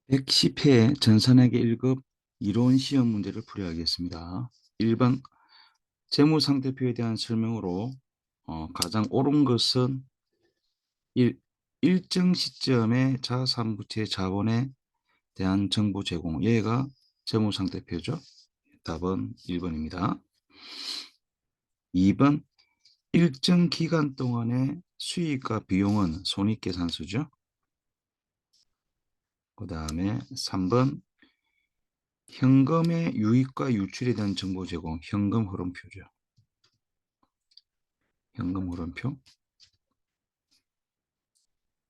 110회 전산회계 1급 이론 시험 문제를 풀이하겠습니다. 1번 재무상태표에 대한 설명으로 가장 옳은 것은 1. 일정 시점의 자산부채 자본에 대한 정보 제공. 얘가 재무상태표죠. 답은 1번입니다. 2번 일정 기간 동안의 수익과 비용은 손익계산서죠. 그 다음에 3번 현금의 유입과 유출에 대한 정보 제공, 현금 흐름표죠. 현금 흐름표.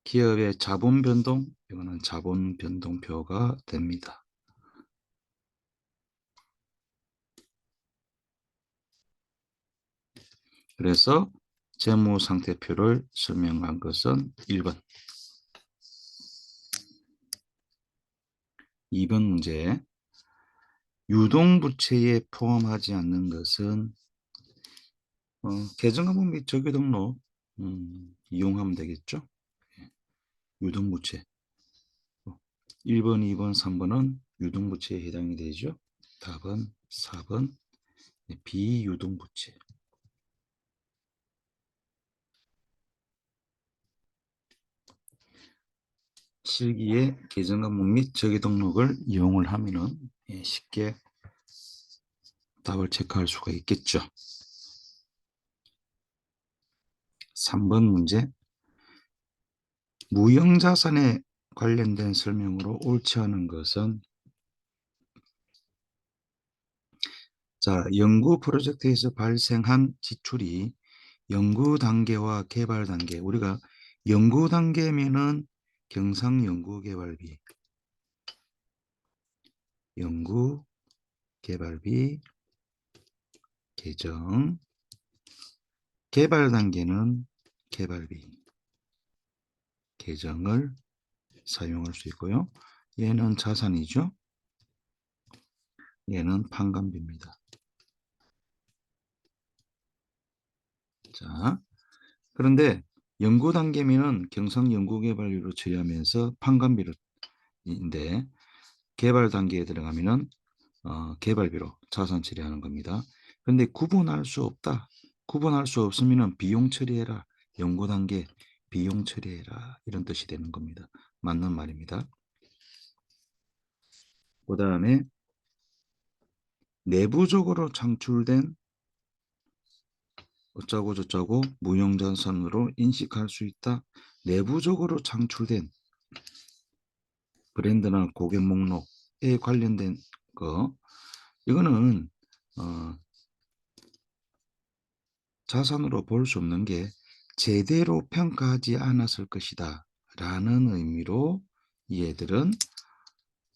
기업의 자본 변동, 이거는 자본 변동표가 됩니다. 그래서 재무 상태표를 설명한 것은 1번. 2번 문제. 유동부채에 포함하지 않는 것은 계정과목 및 정기 등록 이용하면 되겠죠. 유동부채 1번, 2번, 3번은 유동부채에 해당이 되죠. 답은 4번 비유동부채. 실기에 계정과목 및 정기 등록을 이용을 하면은 쉽게 답을 체크할 수가 있겠죠. 3번 문제. 무형자산에 관련된 설명으로 옳지 않은 것은 자, 연구 프로젝트에서 발생한 지출이 연구 단계와 개발 단계, 우리가 연구 단계면은 경상연구개발비, 연구 개발비 계정, 개발 단계는 개발비 계정을 사용할 수 있고요. 얘는 자산이죠. 얘는 판관비입니다. 자, 그런데 연구 단계면은 경상연구개발비로 처리하면서 판관비로 인데 개발 단계에 들어가면은 개발비로 자산 처리하는 겁니다. 그런데 구분할 수 없다. 구분할 수 없으면은 비용 처리해라. 연구 단계 비용 처리해라. 이런 뜻이 되는 겁니다. 맞는 말입니다. 그 다음에 내부적으로 창출된 어쩌고 저쩌고 무형자산으로 인식할 수 있다. 내부적으로 창출된 브랜드나 고객 목록에 관련된 거, 이거는 자산으로 볼 수 없는 게 제대로 평가하지 않았을 것이다 라는 의미로 얘들은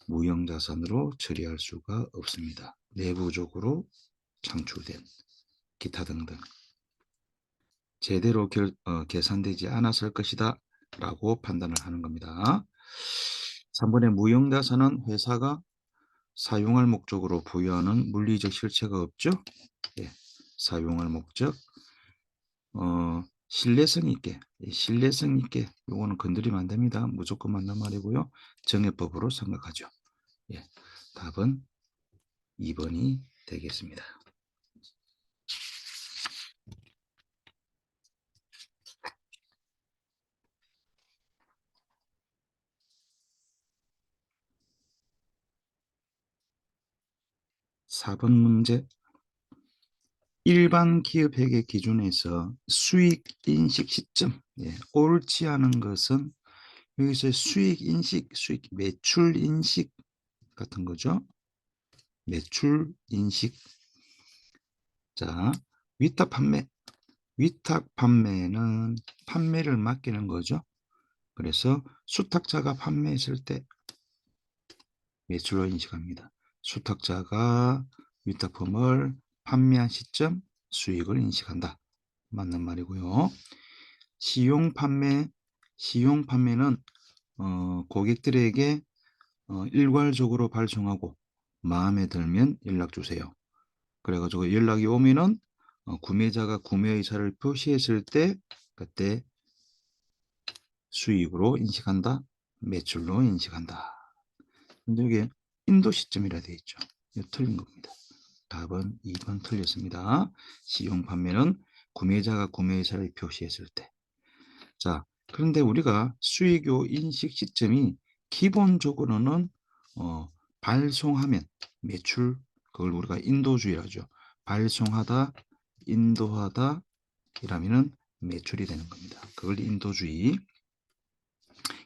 무형자산으로 처리할 수가 없습니다. 내부적으로 창출된 기타 등등 제대로 계산되지 않았을 것이다 라고 판단을 하는 겁니다. 3번의 무형자산은 회사가 사용할 목적으로 부여하는 물리적 실체가 없죠. 예, 사용할 목적 신뢰성 있게 요거는 건드리면 안 됩니다. 무조건 맞는 말이고요. 정해법으로 생각하죠. 예, 답은 2번이 되겠습니다. 4번 문제. 일반 기업회계 기준에서 수익 인식 시점, 옳지 않은 것은 여기서 수익 인식, 수익 매출 인식 같은 거죠. 매출 인식. 자, 위탁 판매. 위탁 판매는 판매를 맡기는 거죠. 그래서 수탁자가 판매했을 때 매출로 인식합니다. 수탁자가 위탁품을 판매한 시점 수익을 인식한다. 맞는 말이고요. 시용 판매는 고객들에게 일괄적으로 발송하고 마음에 들면 연락 주세요. 그래가지고 연락이 오면은 구매자가 구매 의사를 표시했을 때 그때 수익으로 인식한다. 매출로 인식한다. 근데 이게 인도 시점이라 되어 있죠. 이거 틀린 겁니다. 답은 2번 틀렸습니다. 시용 판매는 구매자가 구매 의사를 표시했을 때. 자, 그런데 우리가 수익요 인식 시점이 기본적으로는 발송하면 매출, 그걸 우리가 인도주의라죠. 발송하다, 인도하다 이라면은 매출이 되는 겁니다. 그걸 인도주의.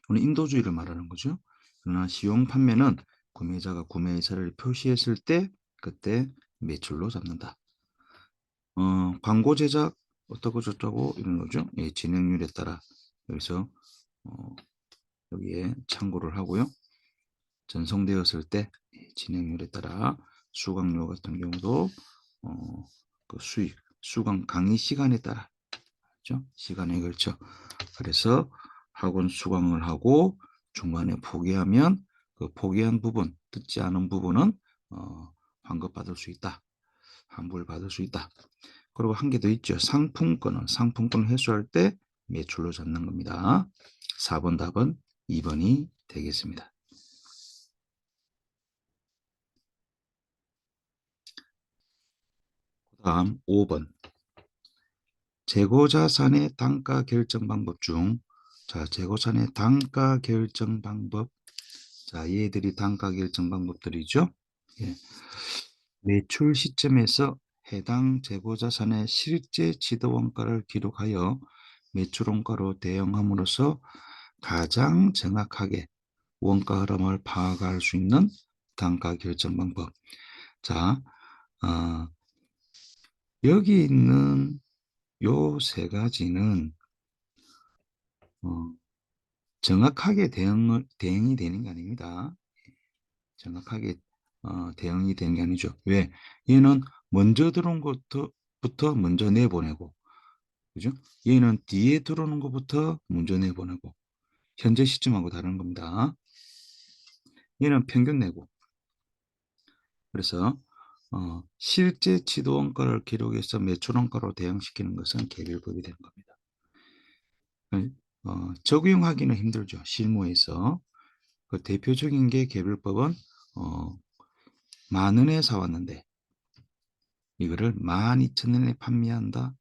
이거는 인도주의를 말하는 거죠. 그러나 시용 판매는 구매자가 구매 의사를 표시했을 때 그때 매출로 잡는다. 광고 제작 어떻고 저쩌고 이런 거죠. 예, 진행률에 따라 여기서 어, 여기에 참고를 하고요. 전송되었을 때 진행률에 따라 수강료 같은 경우도 그 수익, 수강 강의 시간에 따라 그렇죠? 시간에 걸쳐. 그래서 학원 수강을 하고 중간에 포기하면 그 포기한 부분, 듣지 않은 부분은 환급받을 수 있다. 환불받을 수 있다. 그리고 한 개 더 있죠. 상품권을 회수할 때 매출로 잡는 겁니다. 4번 답은 2번이 되겠습니다. 다음 5번. 재고자산의 단가 결정 방법 중, 자, 재고자산의 단가 결정 방법. 자, 얘들이 단가 결정 방법들이죠. 예. 매출 시점에서 해당 재고자산의 실제 지도원가를 기록하여 매출원가로 대응함으로써 가장 정확하게 원가 흐름을 파악할 수 있는 단가 결정 방법. 자, 여기 있는 요 세 가지는 정확하게 대응이 되는 게 아닙니다. 정확하게 대응이 되는 게 아니죠. 왜? 얘는 먼저 들어온 것부터 먼저 내보내고, 그죠? 얘는 뒤에 들어오는 것부터 먼저 내보내고, 현재 시점하고 다른 겁니다. 얘는 평균 내고, 그래서 실제 지도 원가를 기록해서 매출 원가로 대응시키는 것은 개별법이 되는 겁니다. 적용하기는 힘들죠. 실무에서. 그 대표적인 게 개별법은 10,000원에 사왔는데 이거를 12,000원에 판매한다.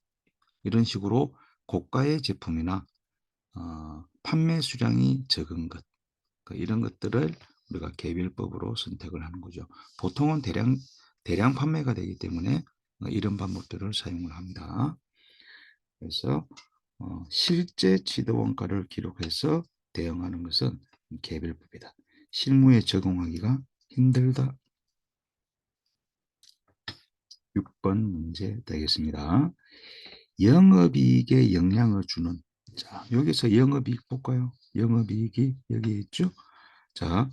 이런 식으로 고가의 제품이나 판매 수량이 적은 것, 이런 것들을 우리가 개별법으로 선택을 하는 거죠. 보통은 대량 판매가 되기 때문에 이런 방법들을 사용을 합니다. 그래서 실제 지도 원가를 기록해서 대응하는 것은 개별법이다. 실무에 적용하기가 힘들다. 6번 문제 되겠습니다. 영업이익에 영향을 주는, 자, 여기서 영업이익 볼까요? 영업이익이 여기 있죠? 자,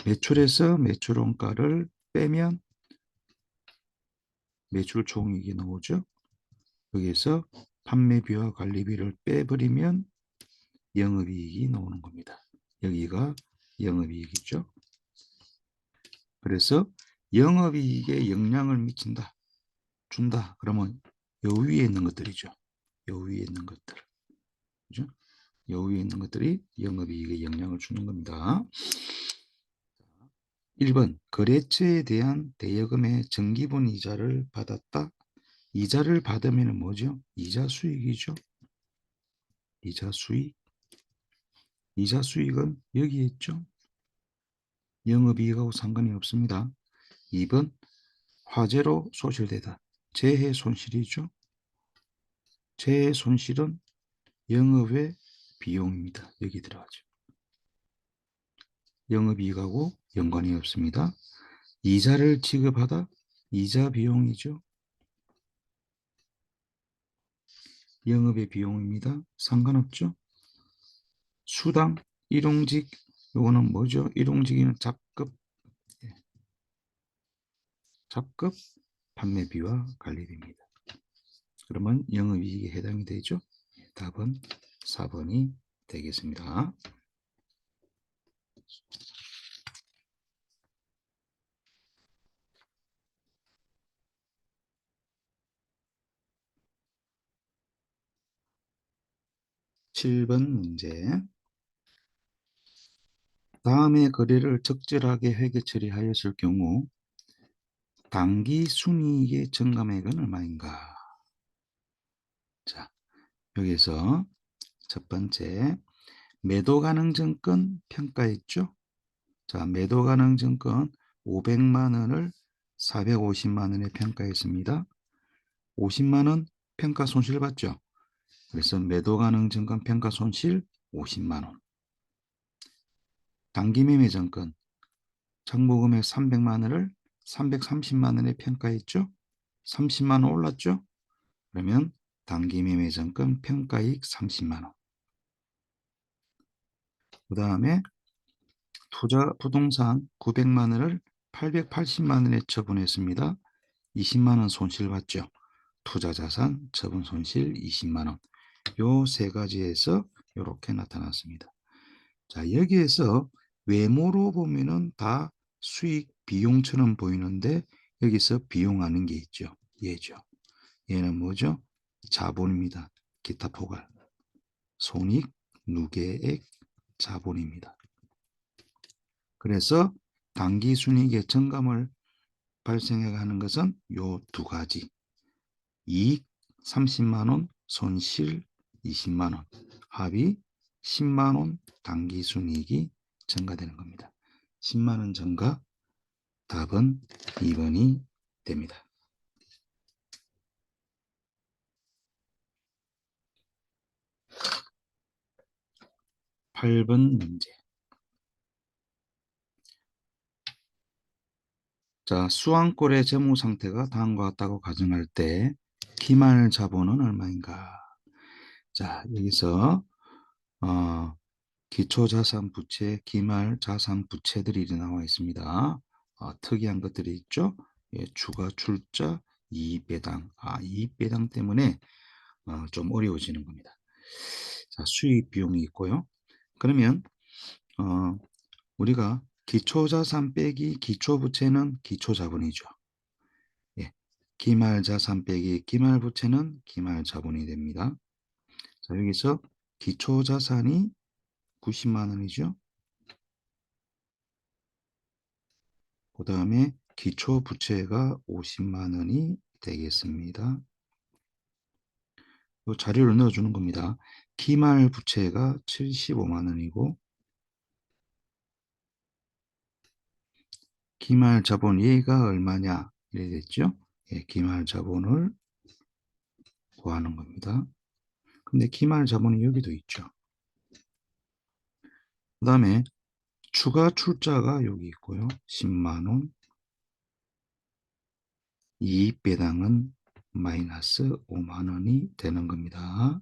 매출에서 매출원가를 빼면 매출 총이익이 나오죠? 여기서 판매비와 관리비를 빼버리면 영업이익이 나오는 겁니다. 여기가 영업이익이죠. 그래서 영업이익에 영향을 미친다, 준다. 그러면 요 위에 있는 것들이죠. 요 위에 있는 것들. 그죠? 요 위에 있는 것들이 영업이익에 영향을 주는 겁니다. 1번 거래처에 대한 대여금의 정기분 이자를 받았다. 이자를 받으면 뭐죠? 이자 수익이죠. 이자 수익. 이자 수익은 여기에 있죠. 영업이익하고 상관이 없습니다. 2번 화재로 소실되다. 재해 손실이죠. 재해 손실은 영업의 비용입니다. 여기 들어가죠. 영업이익하고 연관이 없습니다. 이자를 지급하다. 이자 비용이죠. 영업의 비용입니다. 상관없죠. 수당, 일용직, 요거는 뭐죠? 일용직이는 잡급, 예, 잡급 판매비와 관리비입니다. 그러면 영업이익에 해당이 되죠. 답은 4번이 되겠습니다. 7번 문제. 다음의 거래를 적절하게 회계 처리하였을 경우 당기 순이익의 증감액은 얼마인가? 자, 여기서 첫 번째 매도 가능 증권 평가했죠? 자, 매도 가능 증권 500만 원을 450만 원에 평가했습니다. 50만 원 평가 손실 봤죠? 그래서 매도 가능 증권 평가 손실 50만 원. 단기 매매 증권 청구금액 300만 원을 330만 원에 평가했죠? 30만 원 올랐죠? 그러면 단기 매매 증권 평가이익 30만 원. 그 다음에 투자 부동산 900만 원을 880만 원에 처분했습니다. 20만 원 손실 봤죠? 투자 자산 처분 손실 20만 원. 요 세 가지에서 이렇게 나타났습니다. 자, 여기에서 외모로 보면은 다 수익 비용처럼 보이는데 여기서 비용하는 게 있죠. 얘죠. 얘는 뭐죠? 자본입니다. 기타 포괄. 손익, 누계액, 자본입니다. 그래서 당기순이익의 증감을 발생해 하는 것은 요 두 가지. 이익 30만 원, 손실 20만 원, 합이 10만 원 당기순이익이 증가되는 겁니다. 10만 원 증가, 답은 2번이 됩니다. 8번 문제. 자, 수왕골의 재무 상태가 다음과 같다고 가정할 때 기말 자본은 얼마인가? 자, 여기서 기초자산 부채, 기말 자산 부채들이 나와 있습니다. 특이한 것들이 있죠. 예, 추가 출자, 이익배당. 이익배당 때문에 좀 어려워지는 겁니다. 자, 수익 비용이 있고요. 그러면 우리가 기초자산 빼기 기초부채는 기초자본이죠. 예, 기말자산 빼기 기말부채는 기말자본이 됩니다. 자, 여기서 기초자산이 90만 원이죠. 그 다음에 기초부채가 50만 원이 되겠습니다. 이 자료를 넣어주는 겁니다. 기말부채가 75만 원이고 기말자본 얘가 얼마냐 이래 됐죠. 예, 기말자본을 구하는 겁니다. 근데 기말자본이 여기도 있죠. 그 다음에 추가 출자가 여기 있고요. 10만 원. 이익배당은 마이너스 5만 원이 되는 겁니다.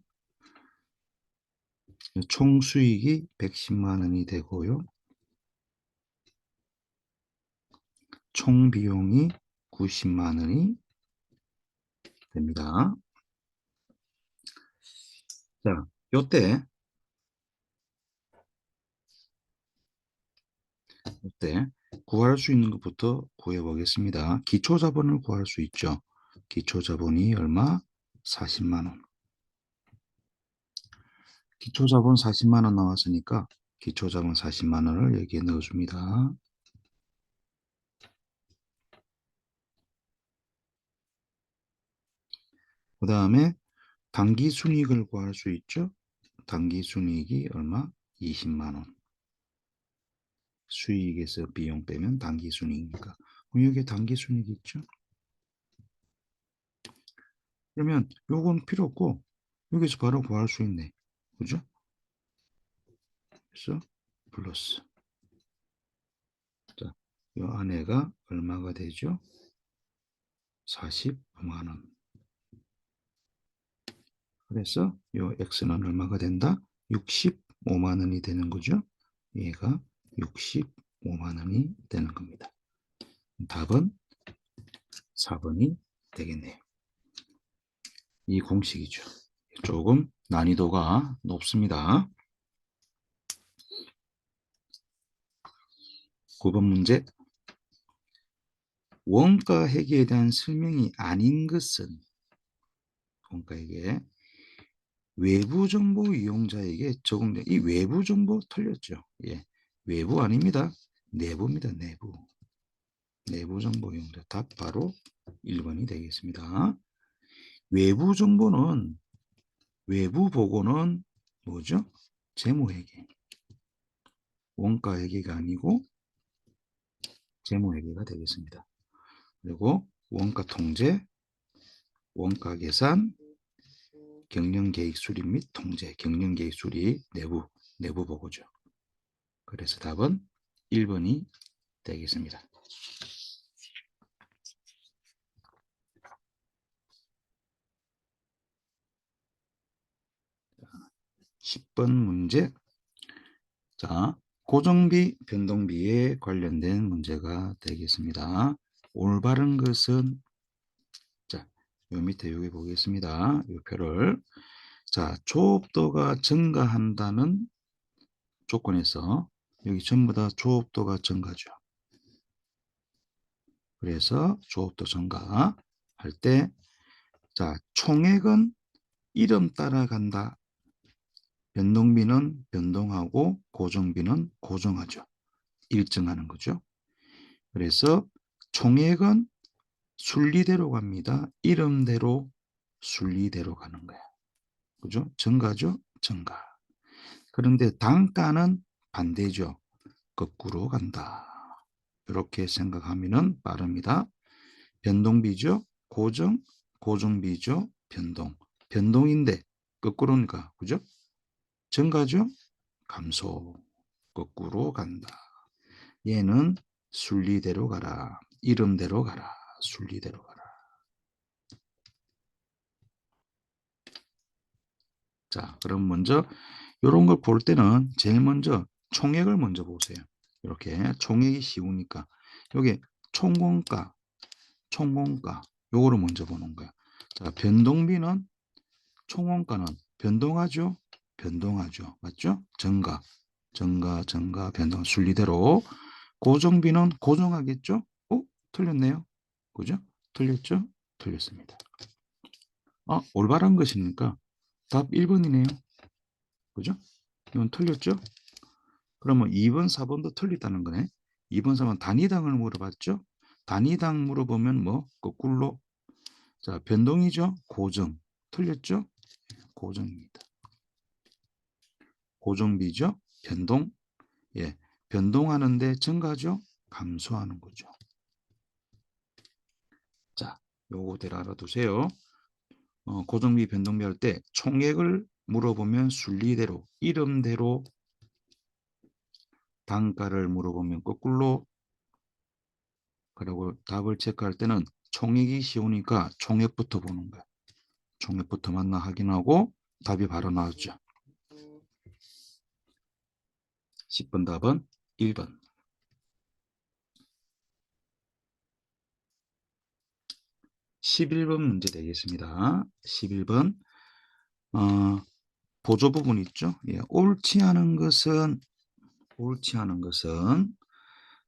총 수익이 110만 원이 되고요. 총 비용이 90만 원이 됩니다. 자, 요때 구할 수 있는 것부터 구해보겠습니다. 기초자본을 구할 수 있죠. 기초자본이 얼마? 40만 원. 기초자본 40만 원 나왔으니까 기초자본 40만 원을 여기에 넣어줍니다. 그 다음에 당기순이익을 구할 수 있죠. 당기순이익이 얼마? 20만 원. 수익에서 비용 빼면 당기순이익이니까. 여기에 당기순이익 있죠. 그러면 요건 필요 없고 여기서 바로 구할 수 있네. 그죠? 그래서 플러스. 자, 요 안에가 얼마가 되죠? 45만 원. 그래서 요 x는 얼마가 된다? 65만 원이 되는 거죠. 얘가 65만 원이 되는 겁니다. 답은 4번이 되겠네요. 이 공식이죠. 조금 난이도가 높습니다. 9번 문제. 원가 회계에 대한 설명이 아닌 것은 원가에게 외부 정보 이용자에게 적용된 이 외부 정보 틀렸죠. 예. 외부 아닙니다. 내부입니다. 내부. 내부 정보용자. 답 바로 1번이 되겠습니다. 외부 정보는 외부 보고는 뭐죠? 재무회계. 원가회계가 아니고 재무회계가 되겠습니다. 그리고 원가 통제, 원가 계산, 경영계획 수립 및 통제, 경영계획 수립 내부 보고죠. 그래서 답은 1번이 되겠습니다. 10번 문제. 자, 고정비, 변동비에 관련된 문제가 되겠습니다. 올바른 것은, 자, 요 밑에 여기 보겠습니다. 이 표를. 자, 조업도가 증가한다는 조건에서 여기 전부 다 조업도가 증가죠. 그래서 조업도 증가 할 때, 자, 총액은 이름 따라간다. 변동비는 변동하고 고정비는 고정하죠. 일정하는 거죠. 그래서 총액은 순리대로 갑니다. 이름대로 순리대로 가는 거야. 그죠? 증가죠? 증가. 그런데 단가는 반대죠. 거꾸로 간다. 이렇게 생각하면 빠릅니다. 변동비죠? 고정, 고정비죠? 변동. 변동인데 거꾸로니까, 그죠? 증가죠? 감소. 거꾸로 간다. 얘는 순리대로 가라. 이름대로 가라. 순리대로 가라. 자, 그럼 먼저 이런 걸 볼 때는 제일 먼저 총액을 먼저 보세요. 이렇게 총액이 쉬우니까 여기 총공가, 총공가 요거를 먼저 보는 거야. 자, 변동비는 총원가는 변동하죠? 변동하죠. 맞죠? 증가, 증가, 증가, 변동 순리대로. 고정비는 고정하겠죠? 틀렸네요. 그죠? 틀렸죠? 틀렸습니다. 올바른 것이니까 답 1번이네요. 그죠? 이건 틀렸죠? 그러면 2번, 4번도 틀렸다는 거네. 2번, 3번 단위당을 물어봤죠? 단위당 물어보면 뭐? 거꾸로. 자, 변동이죠? 고정. 틀렸죠? 고정입니다. 고정비죠? 변동. 예. 변동하는데 증가죠? 감소하는 거죠. 자, 요거들 알아두세요. 고정비, 변동비 할 때 총액을 물어보면 순리대로, 이름대로, 단가를 물어보면 거꾸로, 그리고 답을 체크할 때는 총액이 쉬우니까 총액부터 보는 거야. 총액부터 만나 확인하고 답이 바로 나왔죠. 10번 답은 1번. 11번 문제 되겠습니다. 11번 보조 부분 있죠. 예, 옳지 않은 것은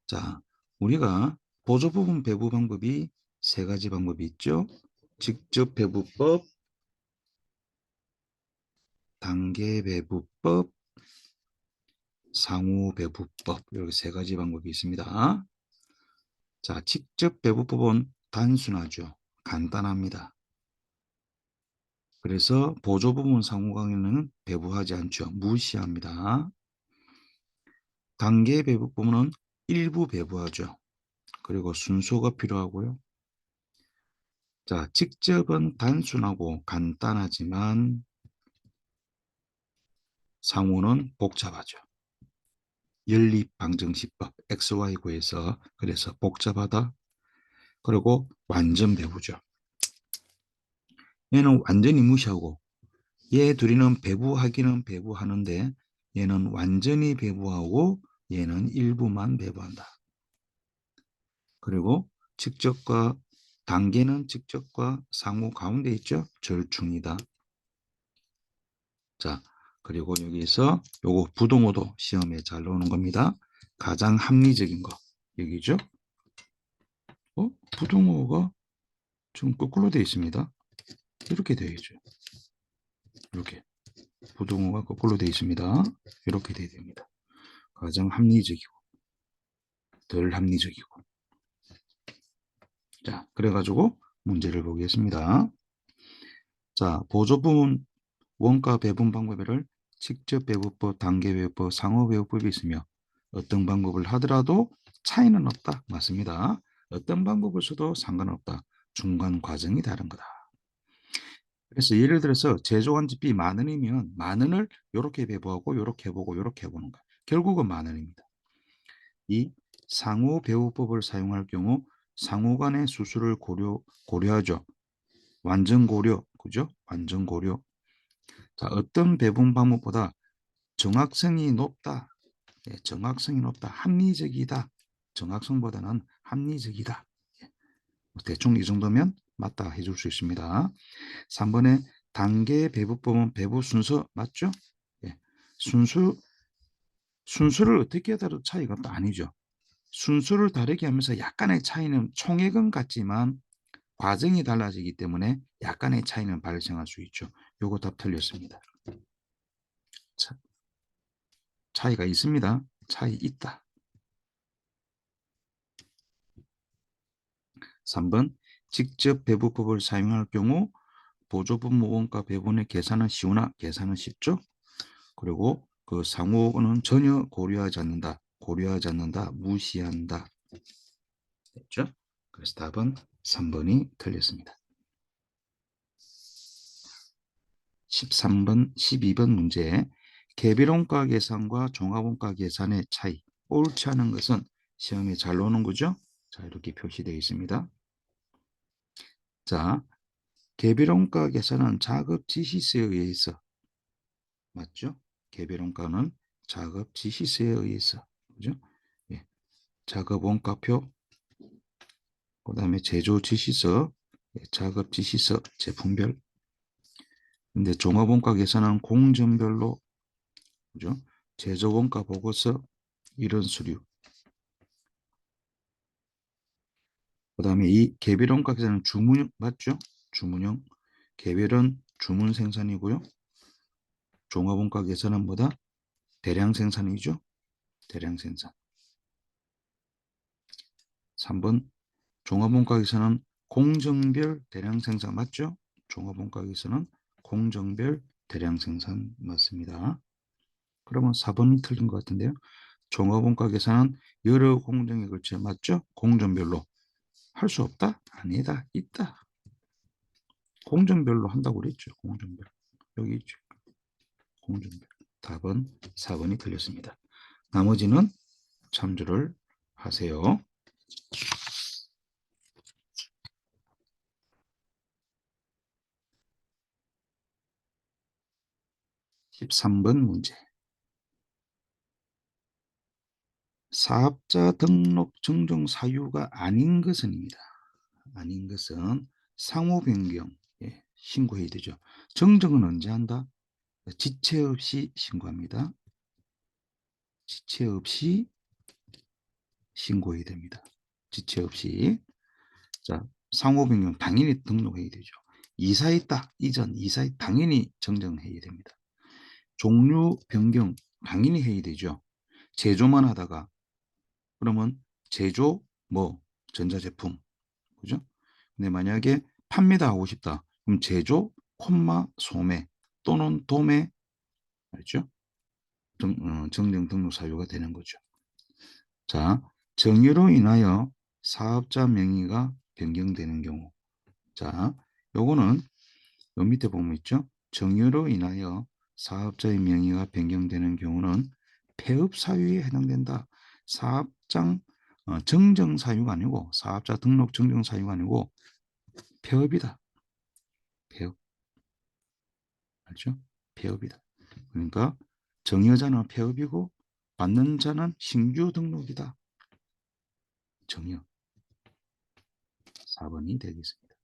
자, 우리가 보조 부분 배분 방법이 세 가지 방법이 있죠. 직접 배분법, 단계 배분법, 상호 배분법, 이렇게 세 가지 방법이 있습니다. 자, 직접 배분법은 단순하죠. 간단합니다. 그래서 보조 부분 상호간에는 배분하지 않죠. 무시합니다. 단계 배분법은 일부 배분하죠. 그리고 순서가 필요하고요. 자, 직접은 단순하고 간단하지만 상호는 복잡하죠. 연립방정식법 XY구에서 그래서 복잡하다. 그리고 완전 배분죠. 얘는 완전히 무시하고 얘 둘이는 배분하기는 배분하는데 얘는 완전히 배분하고 얘는 일부만 배분한다. 그리고 직접과 단계는 직접과 상호 가운데 있죠. 절충이다. 자, 그리고 여기서 요거 부동호도 시험에 잘 나오는 겁니다. 가장 합리적인 거 여기죠. 부동호가 지금 거꾸로 되어 있습니다. 이렇게 되어 있죠. 이렇게 부동호가 거꾸로 되어 있습니다. 이렇게 되어 됩니다. 가장 합리적이고 덜 합리적이고. 자, 그래가지고 문제를 보겠습니다. 자, 보조부문 원가 배분 방법에를 직접 배분법, 단계 배분법, 상호 배분법이 있으며 어떤 방법을 하더라도 차이는 없다. 맞습니다. 어떤 방법을 써도 상관없다. 중간 과정이 다른 거다. 그래서 예를 들어서 제조원집비 10,000원이면 10,000원을 이렇게 배부하고 이렇게 해보고 이렇게 해보는 거야. 결국은 10,000원입니다. 이 상호 배분법을 사용할 경우 상호 간의 수수를 고려하죠. 완전 고려, 그죠? 완전 고려. 자, 어떤 배분 방법보다 정확성이 높다. 예, 정확성이 높다. 합리적이다. 정확성보다는 합리적이다. 예, 대충 이 정도면 맞다 해줄 수 있습니다. 3번에 단계 배분법은 배분 순서 맞죠? 예, 순수를 어떻게 하더라도 차이가 없다. 아니죠. 순수를 다르게 하면서 약간의 차이는 총액은 같지만 과정이 달라지기 때문에 약간의 차이는 발생할 수 있죠. 요거 답 틀렸습니다. 차이가 있습니다. 차이 있다. 3번 직접 배분법을 사용할 경우 보조분모 원가 배분의 계산은 쉬우나 계산은 쉽죠. 그리고 그 상호는 전혀 고려하지 않는다. 고려하지 않는다. 무시한다. 됐죠? 그래서 답은 3번이 틀렸습니다. 13번, 12번 문제. 개별원가 계산과 종합원가 계산의 차이. 옳지 않은 것은 시험에 잘 나오는 거죠? 자, 이렇게 표시되어 있습니다. 자, 개별원가 계산은 작업 지시서에 의해서 맞죠? 개별원가는 작업 지시서에 의해서 그죠? 예. 작업 원가표, 그다음에 제조 지시서, 예. 작업 지시서, 제품별. 근데 종합원가 계산은 공정별로 그죠? 제조 원가 보고서, 이런 수류. 그다음에 이 개별원가 계산은 주문형 맞죠? 주문형. 개별은 주문 생산이고요. 종합원가 계산은 뭐다? 대량 생산이죠. 대량 생산. 3번 종합원가에서는 공정별 대량 생산 맞죠? 종합원가에서는 공정별 대량 생산 맞습니다. 그러면 4번이 틀린 것 같은데요. 종합원가 계산은 여러 공정에 걸쳐 맞죠? 공정별로 할 수 없다? 아니다. 있다. 공정별로 한다고 그랬죠. 공정별. 여기 있죠. 공정별. 답은 4번이 틀렸습니다. 나머지는 참조를 하세요. 13번 문제. 사업자 등록 증정 사유가 아닌 것은입니다. 아닌 것은 상호 변경 신고해야 되죠. 정정은 언제 한다? 지체 없이 신고합니다. 지체 없이 신고해야 됩니다. 지체 없이. 자, 상호 변경 당연히 등록해야 되죠. 이사했다. 이전 이사했 당연히 정정해야 됩니다. 종류 변경 당연히 해야 되죠. 제조만 하다가 그러면 제조 뭐 전자제품 그죠? 근데 만약에 판매도 하고 싶다. 그럼 제조, 콤마, 소매 또는 도매 알죠? 정정 등록 사유가 되는 거죠. 자, 정의로 인하여 사업자 명의가 변경되는 경우. 자, 요거는 요 밑에 보면 있죠? 정의로 인하여 사업자의 명의가 변경되는 경우는 폐업 사유에 해당된다. 사업장 정정 사유가 아니고 사업자 등록 정정 사유가 아니고 폐업이다. 폐업. 알죠? 폐업이다. 그러니까 정여자는 폐업이고 받는 자는 신규 등록이다. 정여. 4번이 되겠습니다.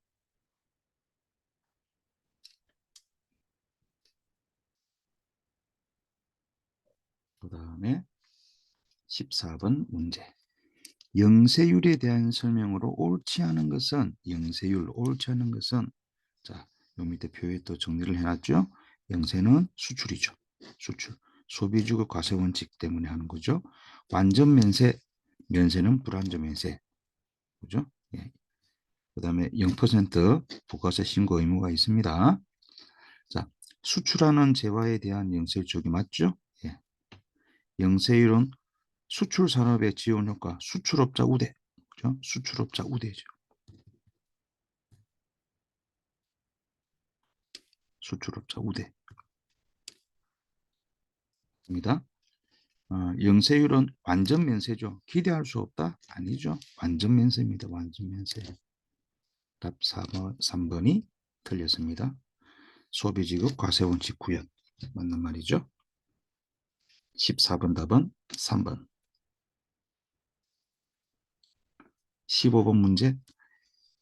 그 다음에 14번 문제. 영세율에 대한 설명으로 옳지 않은 것은 영세율, 옳지 않은 것은 자, 요 밑에 표에 또 정리를 해놨죠. 영세는 수출이죠. 수출. 소비주급 과세원칙 때문에 하는 거죠. 완전 면세, 면세는 불완전 면세. 그죠? 예. 그 다음에 0% 부가세 신고 의무가 있습니다. 자, 수출하는 재화에 대한 영세 쪽이 맞죠? 예. 영세율은 수출 산업의 지원 효과, 수출업자 우대. 그죠? 수출업자 우대죠. 수출업자 우대. 입니다. 영세율은 완전 면세죠. 기대할 수 없다? 아니죠. 완전 면세입니다. 완전 면세. 답 4번, 3번이 틀렸습니다. 소비지급 과세원칙 구현. 맞는 말이죠. 14번 답은 3번. 15번 문제.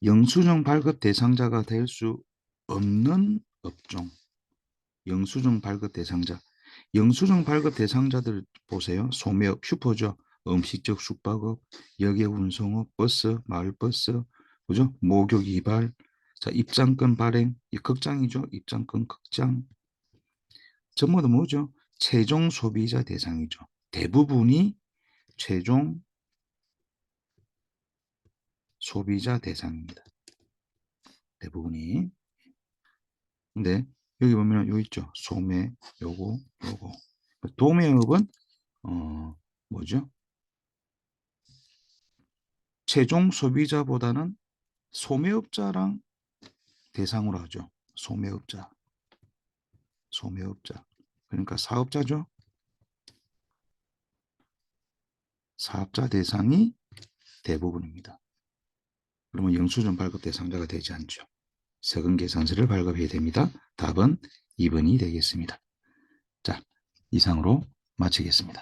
영수증 발급 대상자가 될 수 없는 업종. 영수증 발급 대상자. 영수증 발급 대상자들 보세요. 소매업, 슈퍼죠. 음식적 숙박업, 여객 운송업, 버스, 마을버스, 그죠? 목욕 이발, 자 입장권 발행, 이 극장이죠. 입장권 극장. 전부 다 뭐죠? 최종 소비자 대상이죠. 대부분이 최종 소비자 대상입니다. 대부분이. 근데 여기 보면 요 있죠. 소매, 요거. 도매업은 뭐죠? 최종 소비자보다는 소매업자랑 대상으로 하죠. 소매업자. 그러니까 사업자죠. 사업자 대상이 대부분입니다. 그러면 영수증 발급 대상자가 되지 않죠. 세금 계산서를 발급해야 됩니다. 답은 2번이 되겠습니다. 자, 이상으로 마치겠습니다.